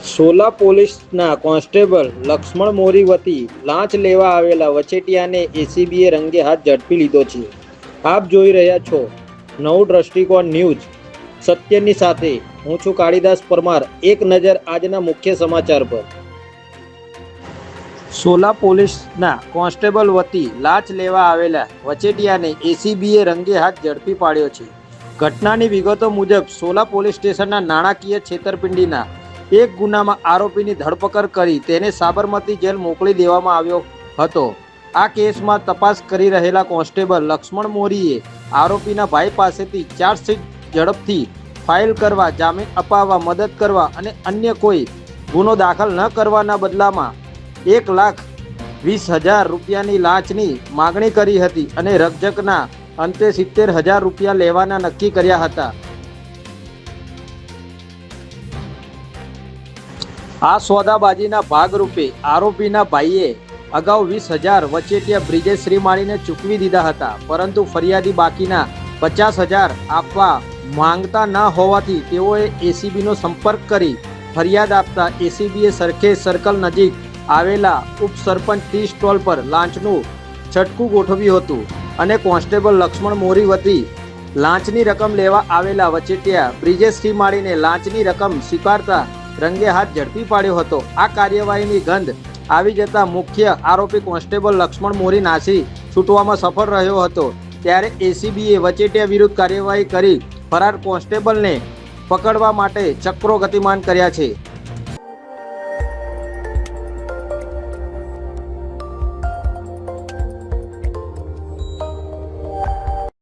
સોલા પોલીસના કોન્સ્ટેબલ લક્ષ્મણ મોરી વતી લાંચ લેવા આવેલા વચેટિયાને એસીબીએ રંગે હાથ ઝડપી લીધો છે। આપ જોઈ રહ્યા છો નવું દ્રષ્ટિકોણ ન્યૂઝ, સત્યની સાથે હું છું કાળીદાસ પરમાર। એક નજર આજના મુખ્ય સમાચાર પર। સોલા પોલીસના કોન્સ્ટેબલ વતી લાંચ લેવા આવેલા વચેટિયાને એસીબીએ રંગે હાથ ઝડપી પાડ્યો છે। ઘટનાની વિગતો મુજબ સોલા પોલીસ સ્ટેશનના નાણાકીય છેતરપિંડીના એક ગુનામાં આરોપીની ધરપકડ કરી તેને સાબરમતી જેલ મોકલી દેવામાં આવ્યો હતો। આ કેસમાં તપાસ કરી રહેલા કોન્સ્ટેબલ લક્ષ્મણ મોરીએ આરોપીના ભાઈ પાસેથી ચાર્જશીટ ઝડપથી ફાઇલ કરવા, જામીન અપાવવા, મદદ કરવા અને અન્ય કોઈ ગુનો દાખલ ન કરવાના બદલામાં 1,20,000 રૂપિયાની લાંચની માગણી કરી હતી અને રકઝકના અંતે 70,000 રૂપિયા લેવાના નક્કી કર્યા હતા। આ સોદાબાજીના ભાગરૂપે આરોપીના ભાઈએ અગાઉ 20,000 વચેટિયા બ્રિજેશ શ્રીમાળીને ચૂકવી દીધા હતા, પરંતુ ફરિયાદી બાકીના 50,000 આપવા માંગતા ન હોવાથી તેઓએ એસીબીનો સંપર્ક કરી ફરિયાદ આપતા એસીબીએ સરખેજ સર્કલ નજીક આવેલા ઉપસરપંચ ટી સ્ટોલ પર લાંચનું છટકું ગોઠવ્યું હતું અને કોન્સ્ટેબલ લક્ષ્મણ મોરી વતી લાંચની રકમ લેવા આવેલા વચેટિયા બ્રિજેશ શ્રીમાળીને લાંચની રકમ સ્વીકારતા રંગે હાથ ઝડપી પાડ્યો હતો। આ કાર્યવાહીની ગંધ આવી જતા મુખ્ય આરોપી કોન્સ્ટેબલ લક્ષ્મણ મોરી નાસી છૂટવામાં સફળ રહ્યો હતો, ત્યારે એસીબીએ વચેટિયા વિરુદ્ધ કાર્યવાહી કરી ફરાર કોન્સ્ટેબલને પકડવા માટે ચક્રો ગતિમાન કર્યા છે।